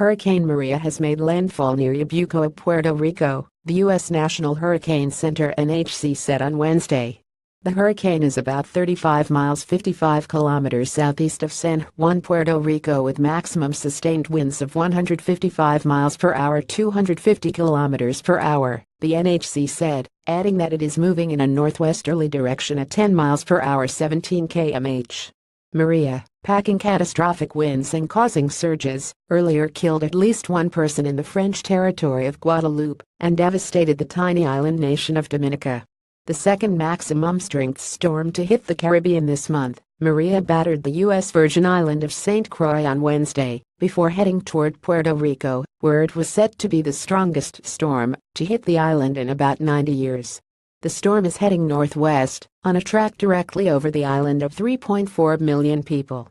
Hurricane Maria has made landfall near Yabucoa, Puerto Rico, the U.S. National Hurricane Center NHC said on Wednesday. The hurricane is about 35 miles 55 kilometers southeast of San Juan, Puerto Rico, with maximum sustained winds of 155 miles per hour 250 kilometers per hour, the NHC said, adding that it is moving in a northwesterly direction at 10 miles per hour 17 km/h. Maria, packing catastrophic winds and causing surges, earlier killed at least one person in the French territory of Guadeloupe and devastated the tiny island nation of Dominica. The second maximum-strength storm to hit the Caribbean this month, Maria battered the U.S. Virgin Island of St. Croix on Wednesday, before heading toward Puerto Rico, where it was set to be the strongest storm to hit the island in about 90 years. The storm is heading northwest, on a track directly over the island of 3.4 million people.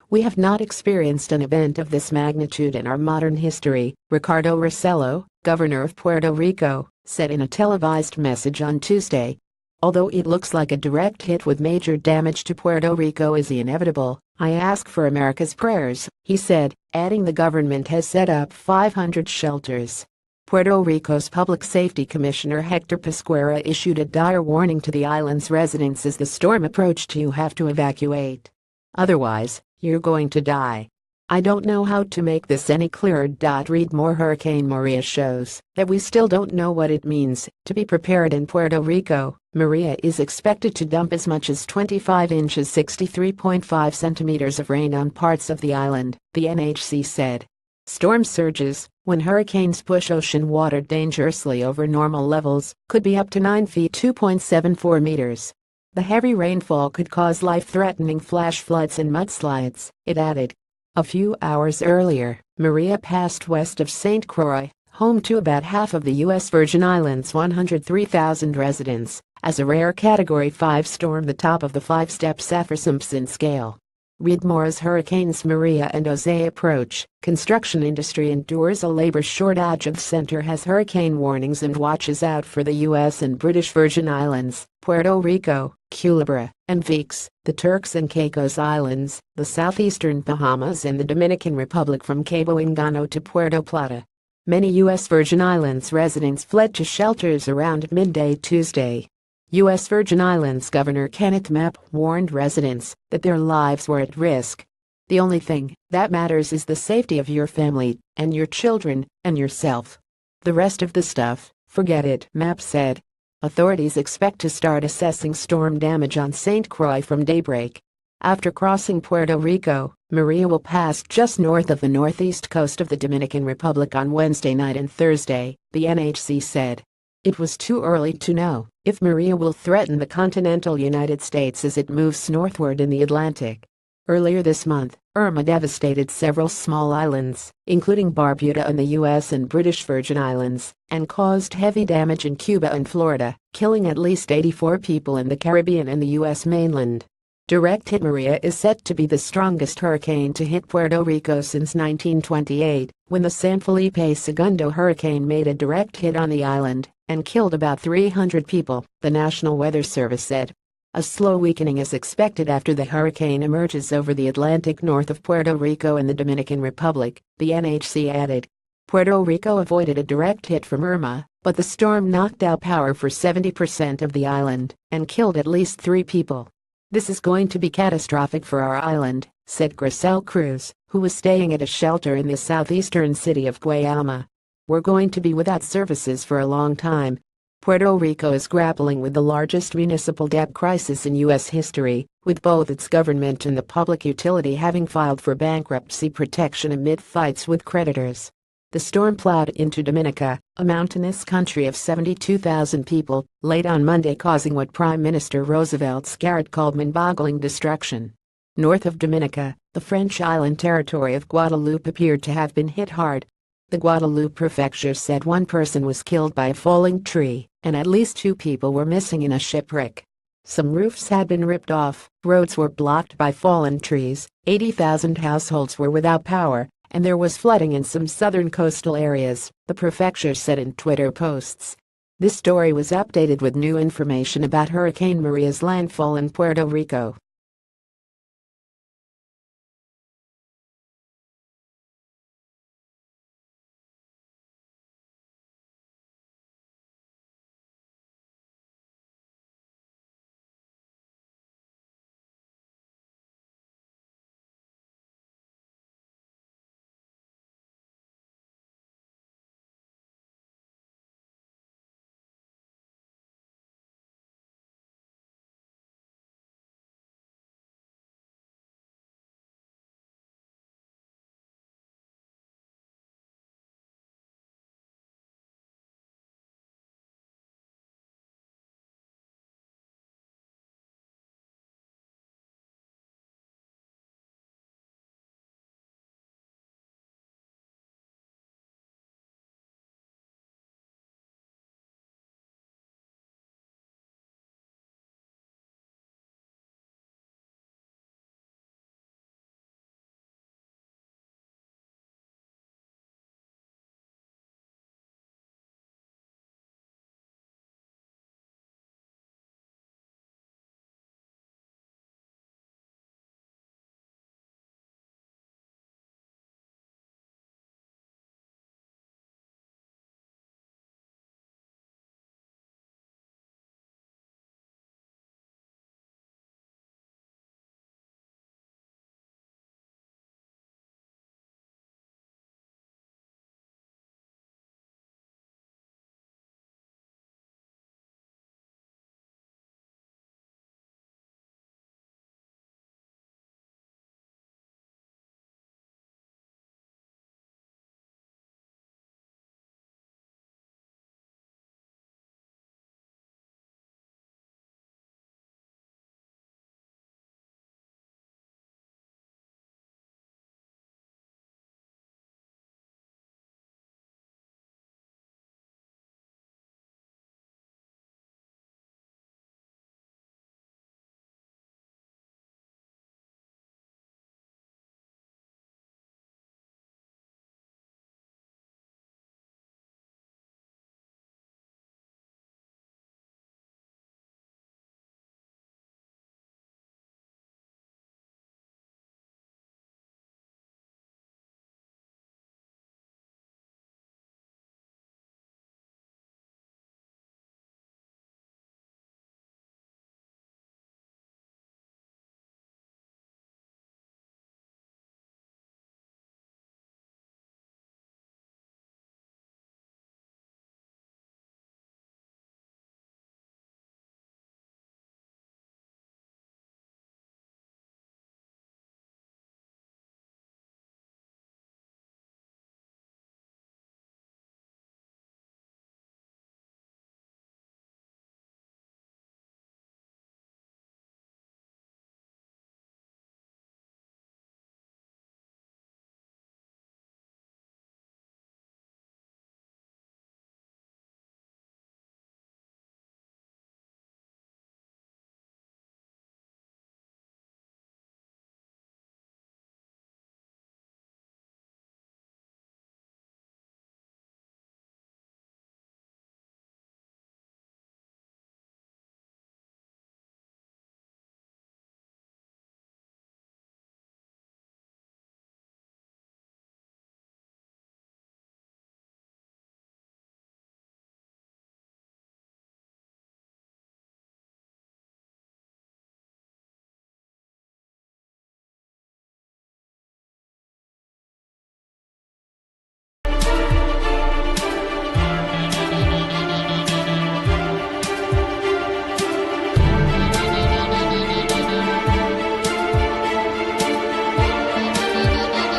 "We have not experienced an event of this magnitude in our modern history," Ricardo Rossello, governor of Puerto Rico, said in a televised message on Tuesday. "Although it looks like a direct hit with major damage to Puerto Rico is inevitable, I ask for America's prayers," he said, adding the government has set up 500 shelters. Puerto Rico's Public Safety Commissioner Hector Pesquera issued a dire warning to the island's residents as the storm approached. "You have to evacuate. Otherwise, you're going to die." "I don't know how to make this any clearer." Read more. Hurricane Maria shows that we still don't know what it means to be prepared in Puerto Rico. Maria is expected to dump as much as 25 inches 63.5 centimeters of rain on parts of the island, the NHC said. Storm surges, when hurricanes push ocean water dangerously over normal levels, could be up to 9 feet 2.74 meters. The heavy rainfall could cause life-threatening flash floods and mudslides, it added. A few hours earlier, Maria passed west of St. Croix, home to about half of the U.S. Virgin Islands' 103,000 residents, as a rare Category 5 storm, the top of the 5-step Saffir-Simpson scale. Read more. As Hurricanes Maria and Jose approach, construction industry endures a labor shortage. The center has hurricane warnings and watches out for the U.S. and British Virgin Islands, Puerto Rico, Culebra, and Vix, the Turks and Caicos Islands, the southeastern Bahamas, and the Dominican Republic from Cabo Engano to Puerto Plata. Many U.S. Virgin Islands residents fled to shelters around midday Tuesday. U.S. Virgin Islands Governor Kenneth Mapp warned residents that their lives were at risk. "The only thing that matters is the safety of your family, and your children, and yourself. The rest of the stuff, forget it," Mapp said. Authorities expect to start assessing storm damage on St. Croix from daybreak. After crossing Puerto Rico, Maria will pass just north of the northeast coast of the Dominican Republic on Wednesday night and Thursday, the NHC said. It was too early to know if Maria will threaten the continental United States as it moves northward in the Atlantic. Earlier this month, Irma devastated several small islands, including Barbuda and the U.S. and British Virgin Islands, and caused heavy damage in Cuba and Florida, killing at least 84 people in the Caribbean and the U.S. mainland. Direct hit. Maria is set to be the strongest hurricane to hit Puerto Rico since 1928, when the San Felipe Segundo hurricane made a direct hit on the island and killed about 300 people, the National Weather Service said. A slow weakening is expected after the hurricane emerges over the Atlantic north of Puerto Rico and the Dominican Republic, the NHC added. Puerto Rico avoided a direct hit from Irma, but the storm knocked out power for 70% of the island and killed at least 3 people. "This is going to be catastrophic for our island," said Grisel Cruz, who was staying at a shelter in the southeastern city of Guayama. "We're going to be without services for a long time." Puerto Rico is grappling with the largest municipal debt crisis in U.S. history, with both its government and the public utility having filed for bankruptcy protection amid fights with creditors. The storm plowed into Dominica, a mountainous country of 72,000 people, late on Monday, causing what Prime Minister Roosevelt Scarrett called mind-boggling destruction. North of Dominica, the French island territory of Guadeloupe appeared to have been hit hard. The Guadeloupe prefecture said one person was killed by a falling tree, and at least 2 people were missing in a shipwreck. Some roofs had been ripped off, roads were blocked by fallen trees, 80,000 households were without power, and there was flooding in some southern coastal areas, the prefecture said in Twitter posts. This story was updated with new information about Hurricane Maria's landfall in Puerto Rico.